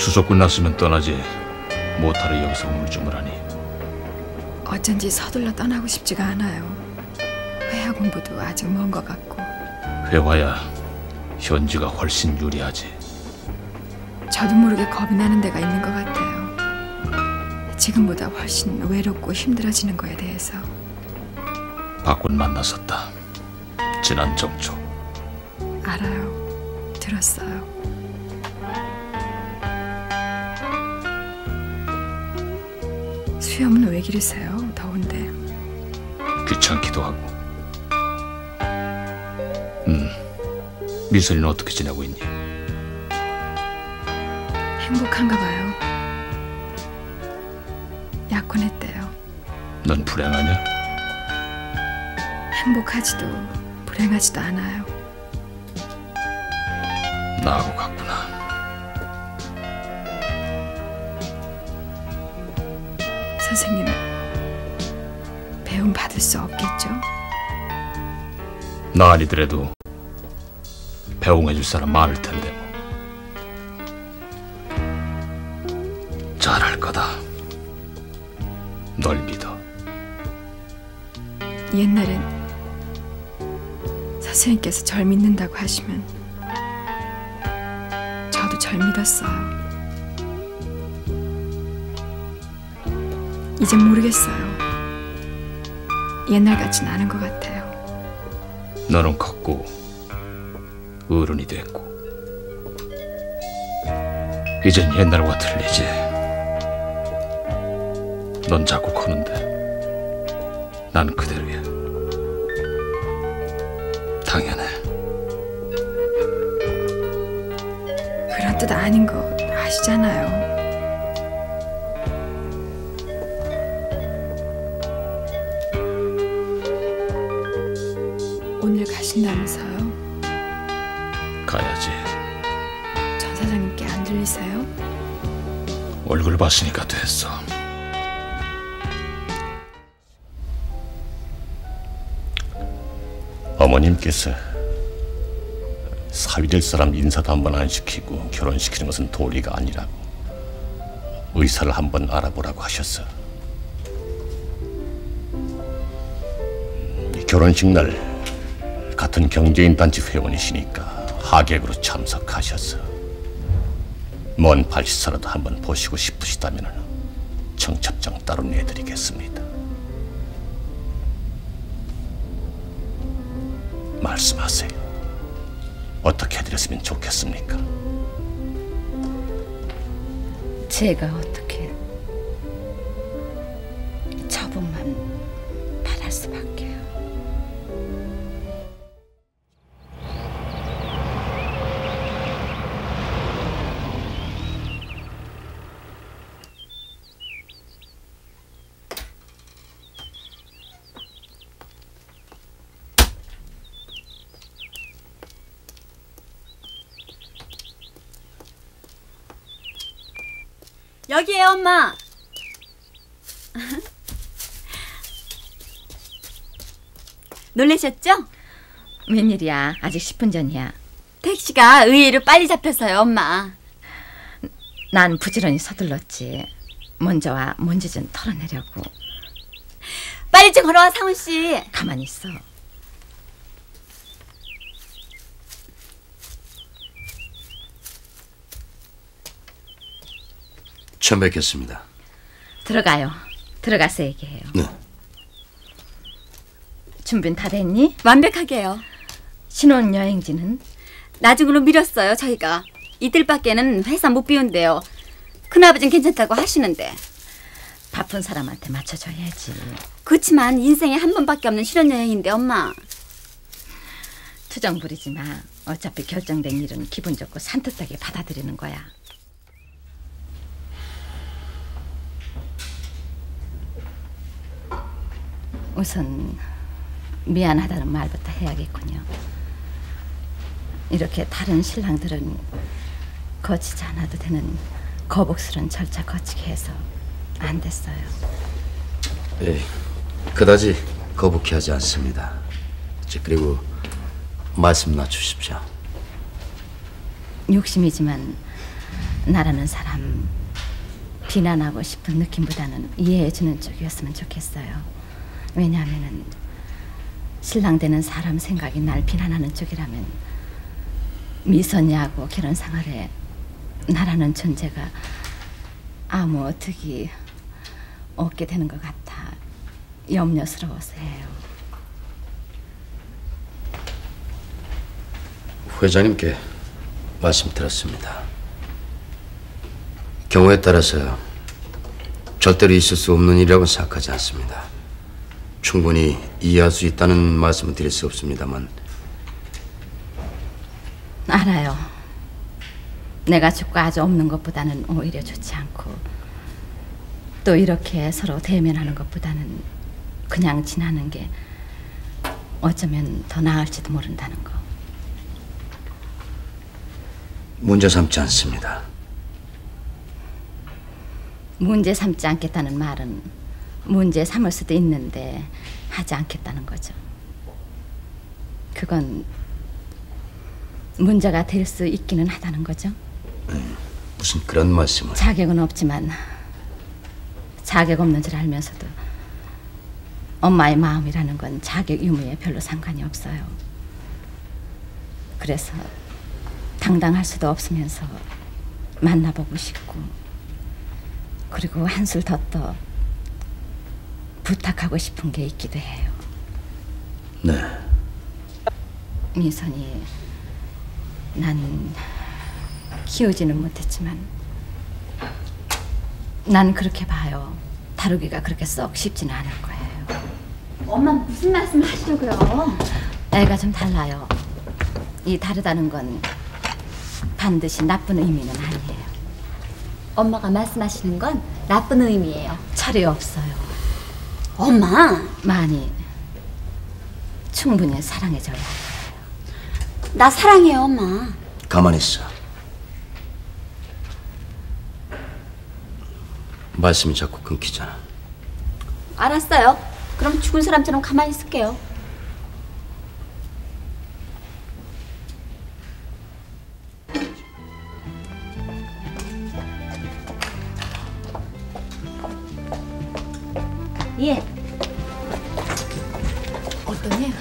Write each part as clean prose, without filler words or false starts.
수속 끝났으면 떠나지 못하러 여기서 우물쭈물하니. 어쩐지 서둘러 떠나고 싶지가 않아요. 회화 공부도 아직 먼 것 같고. 회화야 현지가 훨씬 유리하지. 저도 모르게 겁이 나는 데가 있는 것 같아요. 지금보다 훨씬 외롭고 힘들어지는 거에 대해서. 박군 만났었다. 지난 정초. 알아요. 들었어요. 수염은 왜 기르세요? 더운데. 귀찮기도 하고. 미선이는 어떻게 지내고 있니? 행복한가 봐요. 약혼했대요. 넌 불행하냐? 행복하지도 불행하지도 않아요. 나하고 같구나. 선생님, 배움 받을 수 없겠죠? 나 아니더라도 배웅해줄 사람 많을 텐데 뭐. 잘할 거다. 널 믿어. 옛날엔 선생님께서 절 믿는다고 하시면 저도 절 믿었어요. 이젠 모르겠어요. 옛날 같진 않은 것 같아요. 너는 컸고 어른이 됐고 이젠 옛날과 틀리지. 넌 자꾸 커는데 난 그대로야. 당연해. 그런 뜻 아닌 거 아시잖아요. 오늘 가신다면서요? 가야지. 전 사장님께 안 들리세요? 얼굴 봤으니까 됐어. 어머님께서 사위될 사람 인사도 한번 안 시키고 결혼시키는 것은 도리가 아니라고 의사를 한번 알아보라고 하셨어. 결혼식 날 같은 경제인 단체 회원이시니까 하객으로 참석하셔서 먼 발시사라도 한번 보시고 싶으시다면 청첩장 따로 내드리겠습니다. 말씀하세요. 어떻게 해드렸으면 좋겠습니까? 제가 어떻게 처분만 바랄 수밖에요. 여기에요, 엄마. 놀라셨죠? 웬일이야? 아직 10분 전이야. 택시가 의외로 빨리 잡혀서요, 엄마. 난 부지런히 서둘렀지. 먼저 와 먼지 좀 털어내려고. 빨리 좀 걸어와, 상훈 씨. 가만히 있어. 처음 뵙겠습니다. 들어가요. 들어가서 얘기해요. 네. 준비는 다 됐니? 완벽하게요. 신혼여행지는? 나중으로 미뤘어요, 저희가. 이틀밖에는 회사 못 비운대요. 큰아버지는 괜찮다고 하시는데. 바쁜 사람한테 맞춰줘야지. 그렇지만 인생에 한 번밖에 없는 신혼여행인데, 엄마. 투정 부리지 마. 어차피 결정된 일은 기분 좋고 산뜻하게 받아들이는 거야. 우선 미안하다는 말부터 해야겠군요. 이렇게 다른 신랑들은 거치지 않아도 되는 거북스런 절차 거치게 해서 안 됐어요. 예, 그다지 거북히 하지 않습니다. 그리고 말씀 놔주십시오. 욕심이지만 나라는 사람 비난하고 싶은 느낌보다는 이해해주는 쪽이었으면 좋겠어요. 왜냐하면은 신랑 되는 사람 생각이 날 비난하는 쪽이라면 미선이하고 결혼 생활에 나라는 존재가 아무 어떻게 없게 되는 것 같아 염려스러워서 해요. 회장님께 말씀 드렸습니다. 경우에 따라서 절대로 있을 수 없는 일이라고 생각하지 않습니다. 충분히 이해할 수 있다는 말씀은 드릴 수 없습니다만. 알아요. 내가 죽고 아주 없는 것보다는 오히려 좋지 않고 또 이렇게 서로 대면하는 것보다는 그냥 지나는 게 어쩌면 더 나을지도 모른다는 거. 문제 삼지 않습니다. 문제 삼지 않겠다는 말은 문제 삼을 수도 있는데 하지 않겠다는 거죠. 그건 문제가 될 수 있기는 하다는 거죠. 무슨 그런 말씀을. 자격은 없지만 자격 없는 줄 알면서도 엄마의 마음이라는 건 자격 유무에 별로 상관이 없어요. 그래서 당당할 수도 없으면서 만나보고 싶고 그리고 한술 더 떠 부탁하고 싶은 게 있기도 해요. 네. 미선이 난 키우지는 못했지만 난 그렇게 봐요. 다루기가 그렇게 썩 쉽지는 않을 거예요. 엄마 무슨 말씀 하시려고요? 애가 좀 달라요. 이 다르다는 건 반드시 나쁜 의미는 아니에요. 엄마가 말씀하시는 건 나쁜 의미예요. 철이 없어요. 엄마, 많이 충분히 사랑해줘야 해요. 나 사랑해요, 엄마. 가만히 있어. 말씀이 자꾸 끊기잖아. 알았어요. 그럼 죽은 사람처럼 가만히 있을게요. 예. 어떠니?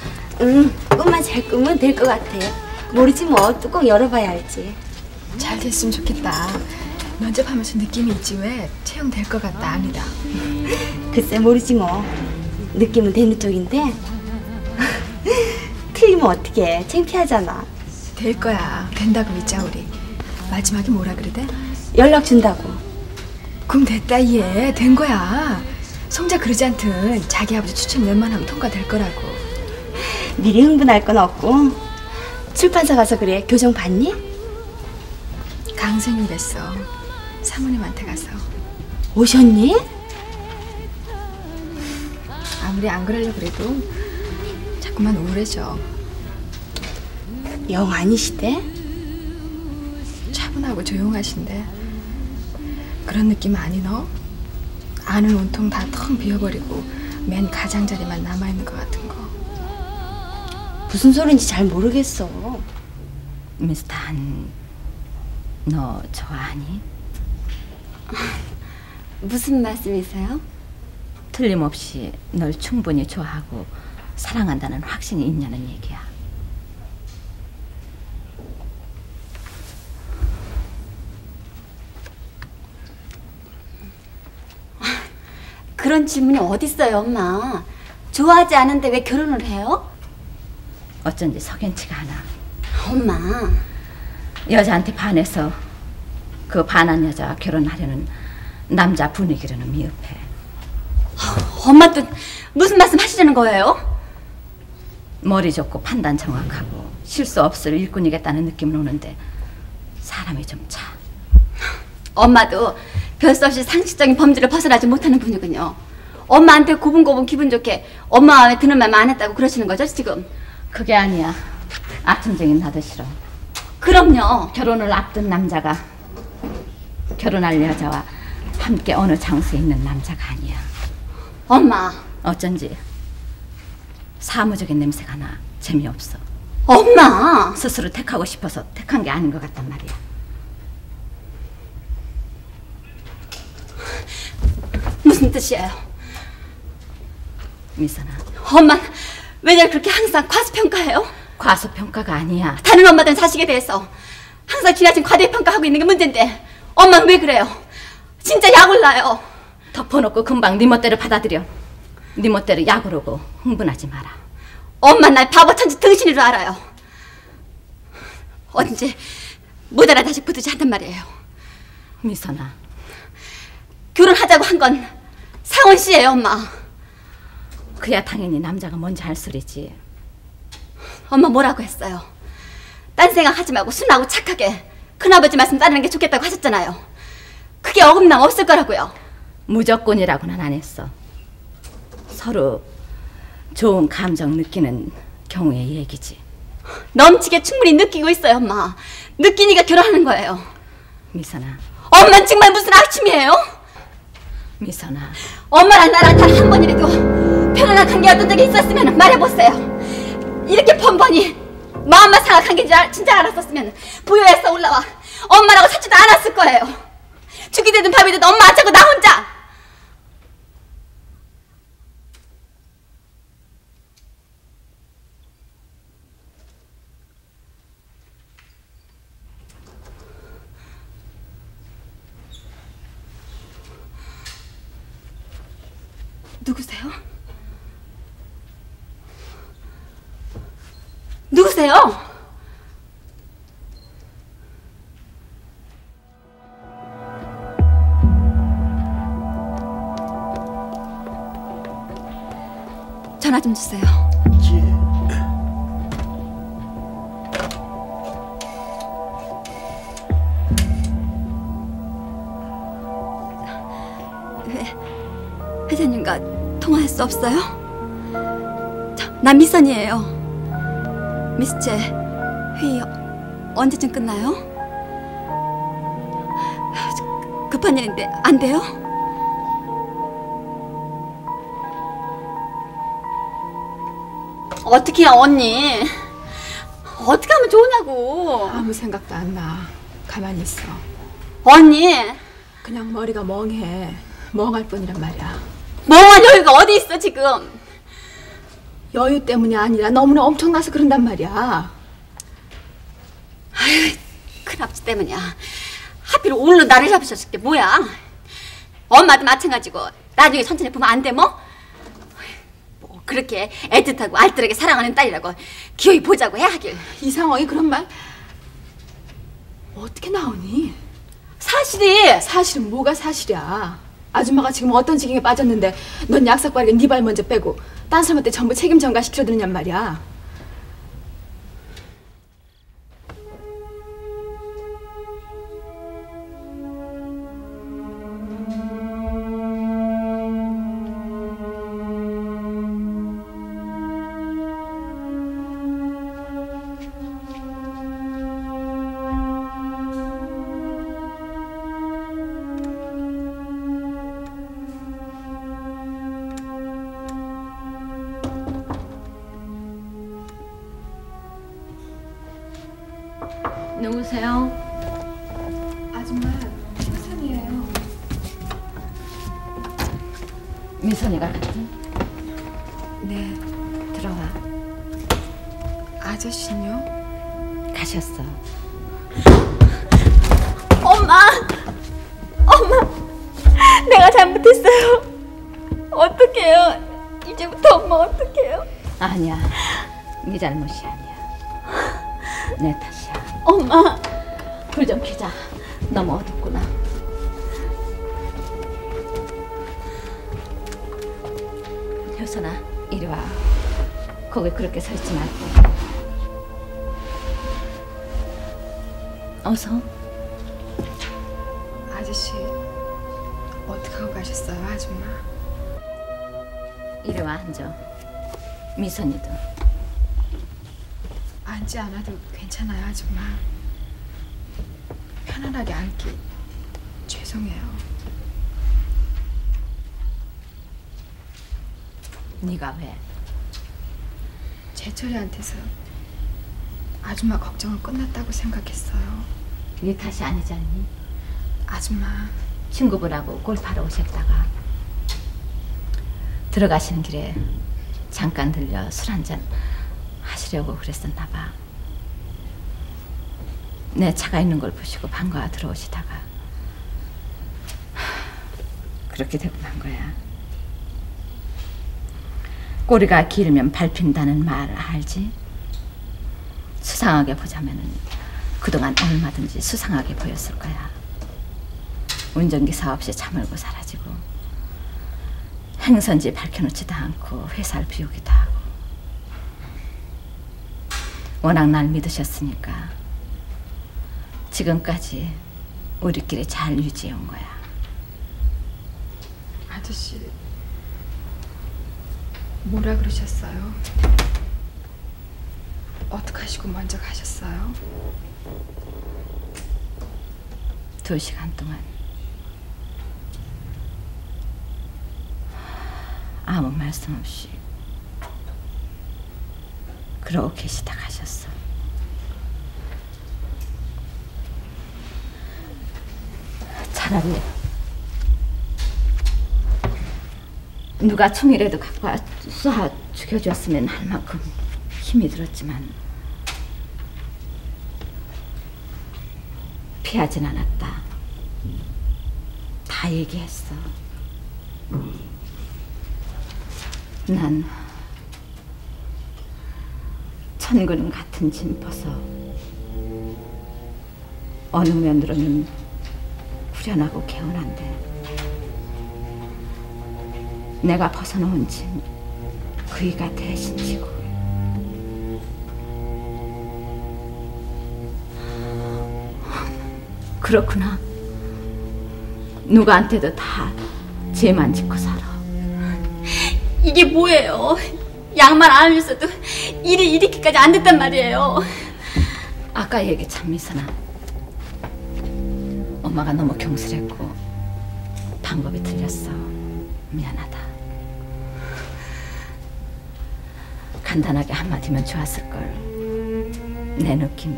꿈만 잘 꾸면 될 것 같아요. 모르지 뭐, 뚜껑 열어봐야 알지. 잘 됐으면 좋겠다. 면접하면서 느낌이 있지 왜 채용될 것 같다 아니다. 글쎄 모르지 뭐. 느낌은 되는 쪽인데 틀리면 어떡해. 창피하잖아. 될 거야. 된다고 믿자 우리. 마지막에 뭐라 그러대? 연락 준다고. 그럼 됐다 얘. 된 거야. 송자 그러지 않든 자기 아버지 추천 웬만하면 통과될 거라고. 미리 흥분할 건 없고. 출판사 가서 그래. 교정 받니? 강생이랬어. 사모님한테 가서. 오셨니? 아무리 안 그러려고 그래도 자꾸만 우울해져. 영 아니시대? 차분하고 조용하신데 그런 느낌 아니 너? 안은 온통 다 텅 비어버리고 맨 가장자리만 남아있는 것 같은 거. 무슨 소린지 잘 모르겠어. 미스터 한, 너 좋아하니? 무슨 말씀이세요? 틀림없이 널 충분히 좋아하고 사랑한다는 확신이 있냐는 얘기야. 그런 질문이 어딨어요, 엄마. 좋아하지 않은데 왜 결혼을 해요? 어쩐지 석연치가 않아. 엄마. 여자한테 반해서 그 반한 여자와 결혼하려는 남자 분위기로는 미흡해. 엄마 또 무슨 말씀 하시려는 거예요? 머리 좋고 판단 정확하고 실수 없을 일꾼이겠다는 느낌은 오는데 사람이 좀 차. 엄마도 별 수 없이 상식적인 범주를 벗어나지 못하는 분이군요. 엄마한테 고분고분 기분 좋게 엄마 마음에 드는 말만 안 했다고 그러시는 거죠, 지금? 그게 아니야. 아픔쟁인 나도 싫어. 그럼요. 결혼을 앞둔 남자가 결혼할 여자와 함께 어느 장소에 있는 남자가 아니야. 엄마. 어쩐지 사무적인 냄새가 나. 재미없어. 엄마. 스스로 택하고 싶어서 택한 게 아닌 것 같단 말이야. 무슨 뜻이에요? 미선아, 엄마 왜 날 그렇게 항상 과소평가해요? 과소평가가 아니야. 다른 엄마들은 자식에 대해서 항상 지나친 과대평가하고 있는 게 문제인데 엄마는 왜 그래요? 진짜 약 올라요. 덮어놓고 금방 네 멋대로 받아들여. 네 멋대로 약 오르고 흥분하지 마라. 엄마 날 바보 천지 등신인 줄 알아요. 언제 못 알아 다시 붙으지 한단 말이에요. 미선아, 결혼하자고 한 건 상원 씨예요, 엄마. 그야 당연히 남자가 먼저 할 소리지. 엄마 뭐라고 했어요? 딴 생각하지 말고 순하고 착하게 큰아버지 말씀 따르는 게 좋겠다고 하셨잖아요. 그게 어긋남 없을 거라고요. 무조건이라고는 안 했어. 서로 좋은 감정 느끼는 경우의 얘기지. 넘치게 충분히 느끼고 있어요, 엄마. 느끼니까 결혼하는 거예요. 미선아, 엄마는 정말 무슨 악취미예요? 미선아, 엄마랑 나랑 단 한 번이라도 편안한 관계였던 적이 있었으면 말해보세요. 이렇게 번번이 마음만 상악한 게 진짜 알았었으면 부여해서 올라와 엄마라고 찾지도 않았을 거예요. 죽이 되든 밥이 되든 엄마 안 찾고 나 혼자. 누구세요? 누구세요? 전화 좀 주세요. 왜 회장님과 통화할 수 없어요? 난 미선이에요. 미스체 회의 언제쯤 끝나요? 급한 일인데 안 돼요? 어떻게 해요, 언니? 어떻게 하면 좋으냐고. 아무 생각도 안 나. 가만히 있어. 언니, 그냥 머리가 멍해. 멍할 뿐이란 말이야. 멍한 여유가 어디 있어 지금? 여유 때문이 아니라 너무나 엄청나서 그런단 말이야. 아유, 큰아버지 때문이야. 하필 오늘로 나를 잡으셨을 게 뭐야? 엄마도 마찬가지고 나중에 천천히 보면 안 돼 뭐? 뭐 그렇게 애틋하고 알뜰하게 사랑하는 딸이라고 기어이 보자고 해 하길. 이 상황이 그런 말 어떻게 나오니? 사실은 뭐가 사실이야. 아줌마가 지금 어떤 지경에 빠졌는데 넌 약삭빠르게 네 발 먼저 빼고 딴 사람한테 전부 책임 전가시켜드느냔 말이야. 누구세요? 아줌마, 미선이에요. 미선이가 갔지? 네, 들어와. 아저씨는요? 가셨어. 엄마, 내가 잘못했어요. 어떡해요? 이제부터 엄마 어떡해요? 아니야, 네 잘못이 아니야. 내 탓이야. 엄마, 불 좀 켜자. 너무 어둡구나. 효선아, 이리 와. 거기 그렇게 서 있지 말고. 어서. 아저씨, 어떻게 하고 가셨어요, 아줌마? 이리 와 앉아. 미선이도. 앉지 않아도 괜찮아요, 아줌마. 편안하게 앉기 죄송해요. 네가 왜? 제철이한테서 아줌마 걱정은 끝났다고 생각했어요. 네 탓이 아니잖니. 아줌마, 친구분하고 골프하러 오셨다가 들어가시는 길에 잠깐 들려 술 한잔 하시려고 그랬었나 봐. 내 차가 있는 걸 보시고 반가워 들어오시다가 그렇게 되고 만 거야. 꼬리가 길면 밟힌다는 말 알지? 수상하게 보자면은 그동안 얼마든지 수상하게 보였을 거야. 운전기사 없이 차 몰고 사라지고 행선지 밝혀놓지도 않고 회사를 비우기도 하고. 워낙 날 믿으셨으니까 지금까지 우리끼리 잘 유지해온 거야. 아저씨, 뭐라 그러셨어요? 어떻게 하시고 먼저 가셨어요? 2시간 동안 아무 말씀 없이 그러고 계시다 가셨어. 차라리 누가 총이라도 갖고 와 쏴 죽여줬으면 할 만큼 힘이 들었지만 피하진 않았다. 다 얘기했어. 난 천근 같은 짐 벗어 어느 면으로는 후련하고 개운한데 내가 벗어놓은 짐 그이가 대신 지고 그렇구나. 누구한테도 다 죄만 짓고 살아. 이게 뭐예요? 양말 안 하면서도 일이 이렇게까지 안 됐단 말이에요. 아까 얘기 참 미선아. 엄마가 너무 경솔했고 방법이 틀렸어. 미안하다. 간단하게 한마디면 좋았을걸. 내 느낌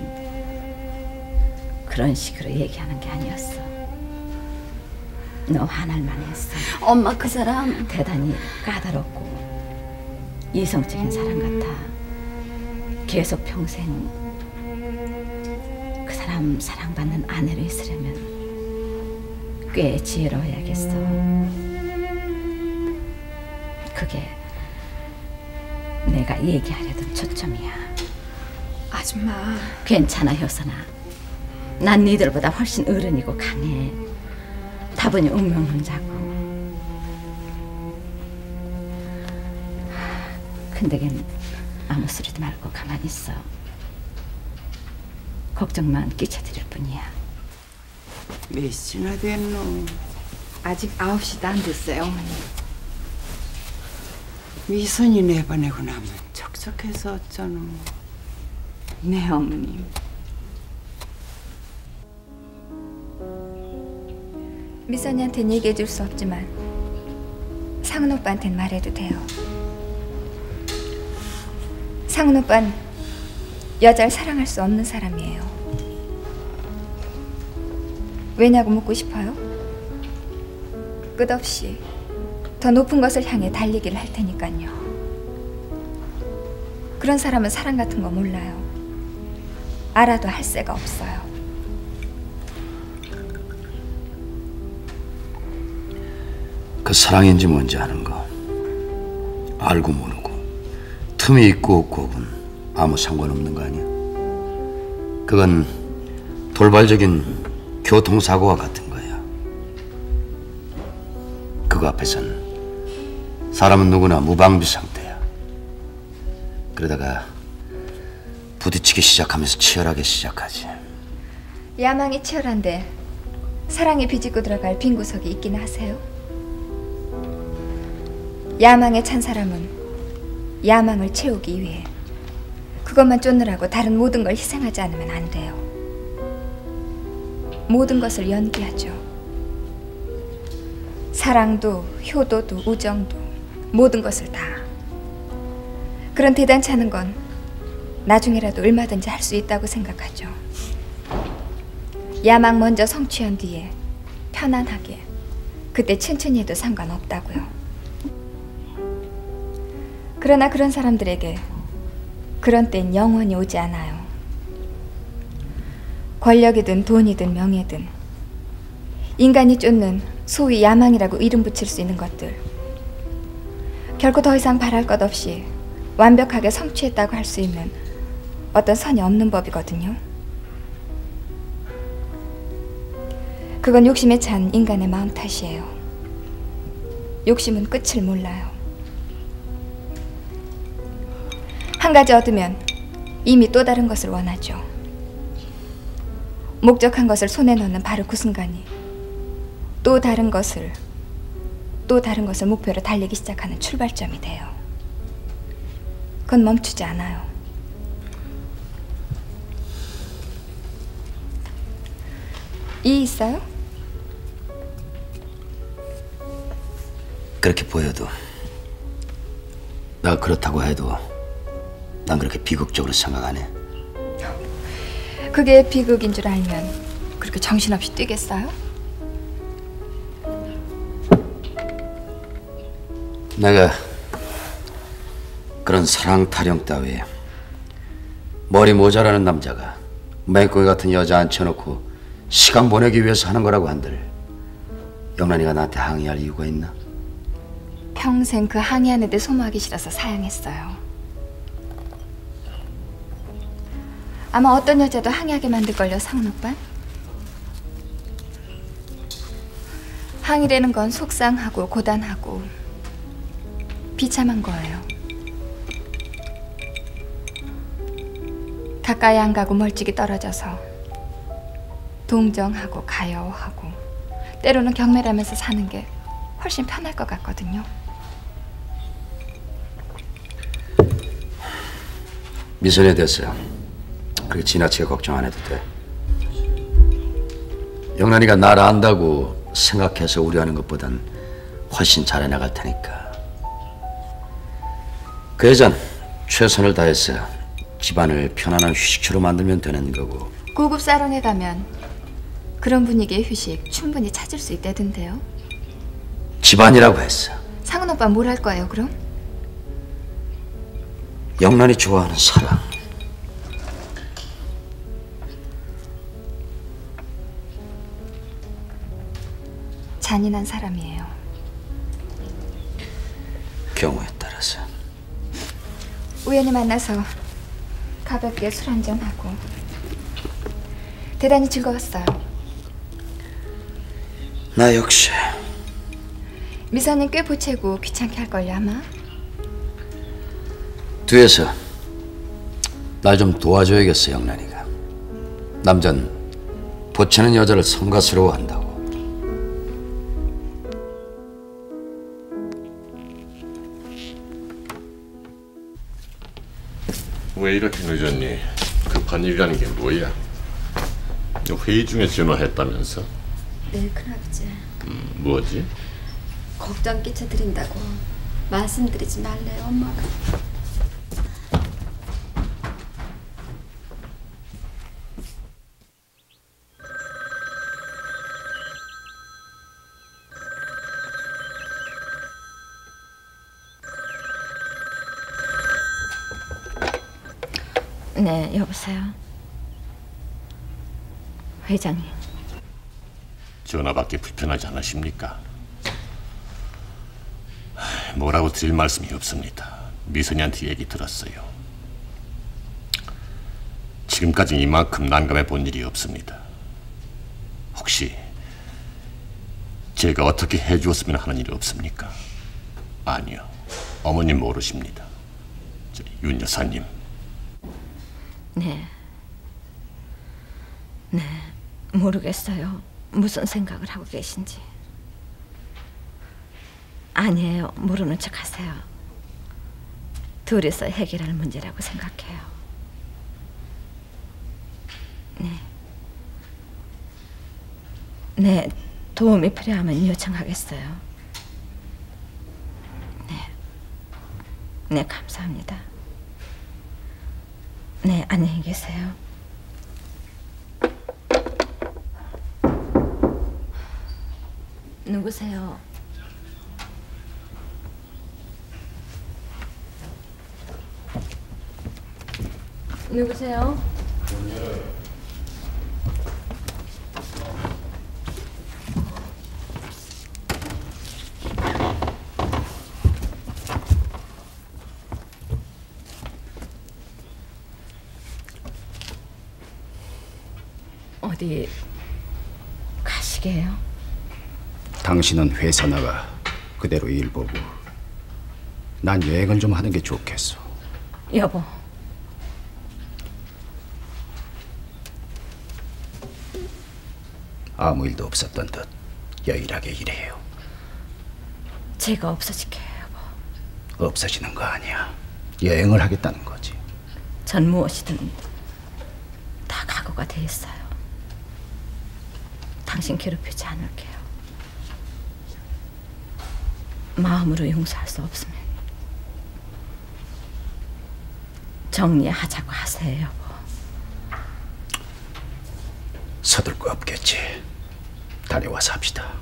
그런 식으로 얘기하는 게 아니었어. 너 화날만 했어. 엄마 그 사람 대단히 까다롭고 이성적인 사람 같아. 계속 평생 그 사람 사랑받는 아내로 있으려면 꽤 지혜로워야겠어. 그게 내가 얘기하려던 초점이야. 아줌마. 괜찮아 효선아. 난 니들보다 훨씬 어른이고 강해. 다분히 운명론자고. 근데 걘 아무 소리도 말고 가만히 있어. 걱정만 끼쳐드릴 뿐이야. 몇 시나 됐노? 아직 9시도 안 됐어요, 어머니. 미선이 내보내고 나면 척척해서 어쩌노? 네, 어머님. 미선이한테는 얘기해 줄 수 없지만 상은 오빠한테는 말해도 돼요. 상은 오빠는 여자를 사랑할 수 없는 사람이에요. 왜냐고 묻고 싶어요? 끝없이 더 높은 것을 향해 달리기를 할 테니까요. 그런 사람은 사랑 같은 거 몰라요. 알아도 할 새가 없어요. 그 사랑인지 뭔지 아는 거 알고 모르고 틈이 있고 없고 는 아무 상관없는 거 아니야? 그건 돌발적인 교통사고와 같은 거야. 그거 앞에선 사람은 누구나 무방비 상태야. 그러다가 부딪히기 시작하면서 치열하게 시작하지. 야망이 치열한데 사랑이 비집고 들어갈 빈 구석이 있긴 하세요? 야망에 찬 사람은 야망을 채우기 위해 그것만 쫓느라고 다른 모든 걸 희생하지 않으면 안 돼요. 모든 것을 연기하죠. 사랑도 효도도 우정도 모든 것을 다. 그런 대단치 않은 건 나중에라도 얼마든지 할 수 있다고 생각하죠. 야망 먼저 성취한 뒤에 편안하게 그때 천천히 해도 상관없다고요. 그러나 그런 사람들에게 그런 때는 영원히 오지 않아요. 권력이든 돈이든 명예든 인간이 쫓는 소위 야망이라고 이름 붙일 수 있는 것들, 결코 더 이상 바랄 것 없이 완벽하게 성취했다고 할 수 있는 어떤 선이 없는 법이거든요. 그건 욕심에 찬 인간의 마음 탓이에요. 욕심은 끝을 몰라요. 한 가지 얻으면 이미 또 다른 것을 원하죠. 목적한 것을 손에 넣는 바로 그 순간이 또 다른 것을 목표로 달리기 시작하는 출발점이 돼요. 그건 멈추지 않아요. 이해 있어요? 그렇게 보여도, 내가 그렇다고 해도 난 그렇게 비극적으로 생각 안 해. 그게 비극인 줄 알면 그렇게 정신없이 뛰겠어요? 내가 그런 사랑 타령 따위에 머리 모자라는 남자가 맹꽁이 같은 여자 앉혀놓고 시간 보내기 위해서 하는 거라고 한들 영란이가 나한테 항의할 이유가 있나? 평생 그 항의하는 데 소모하기 싫어서 사양했어요. 아마 어떤 여자도 항의하게 만들걸요, 상훈 오빠? 항의라는 건 속상하고 고단하고 비참한 거예요. 가까이 안 가고 멀찍이 떨어져서 동정하고 가여워하고 때로는 경멸하면서 사는 게 훨씬 편할 것 같거든요. 미선에 대해서 그렇게 지나치게 걱정 안 해도 돼. 영란이가 날 안다고 생각해서 우려하는 것보단 훨씬 잘해나갈 테니까. 그 여잔 최선을 다해서 집안을 편안한 휴식처로 만들면 되는 거고. 고급 사롱에 가면 그런 분위기의 휴식 충분히 찾을 수 있다던데요. 집안이라고 했어. 상훈 오빠 뭘 할 거예요, 그럼? 영란이 좋아하는 사랑. 잔인한 사람이에요. 경우에 따라서. 우연히 만나서 가볍게 술 한잔하고 대단히 즐거웠어요. 나 역시. 미선은 꽤 보채고 귀찮게 할걸요, 아마? 뒤에서 날 좀 도와줘야겠어, 영란이가. 남잔 보채는 여자를 성가스러워한다고. 왜 이렇게 늦었니? 급한 일이라는 게 뭐야? 회의 중에 전화했다면서? 네, 큰아버지. 뭐지? 걱정 끼쳐드린다고 말씀드리지 말래요, 엄마가. 네, 여보세요. 회장님. 전화받기 불편하지 않으십니까? 뭐라고 드릴 말씀이 없습니다. 미선이한테 얘기 들었어요. 지금까지 이만큼 난감해 본 일이 없습니다. 혹시 제가 어떻게 해주었으면 하는 일이 없습니까? 아니요, 어머님 모르십니다. 윤 여사님. 네, 모르겠어요. 무슨 생각을 하고 계신지. 아니에요, 모르는 척 하세요. 둘이서 해결할 문제라고 생각해요. 네, 도움이 필요하면 요청하겠어요. 네, 감사합니다. 네, 안녕히 계세요. 누구세요? 누구세요? 어디 가시게요? 당신은 회사 나가 그대로 일 보고 난 여행을 좀 하는 게 좋겠어. 여보. 아무 일도 없었던 듯 여일하게 일해요. 제가 없어질게요, 여보. 없어지는 거 아니야. 여행을 하겠다는 거지. 전 무엇이든 다 각오가 돼 있어요. 당신 괴롭히지 않을게요. 마음으로 용서할 수 없으면 정리하자고 하세요, 여보. 서둘 거 없겠지. 다녀와서 합시다.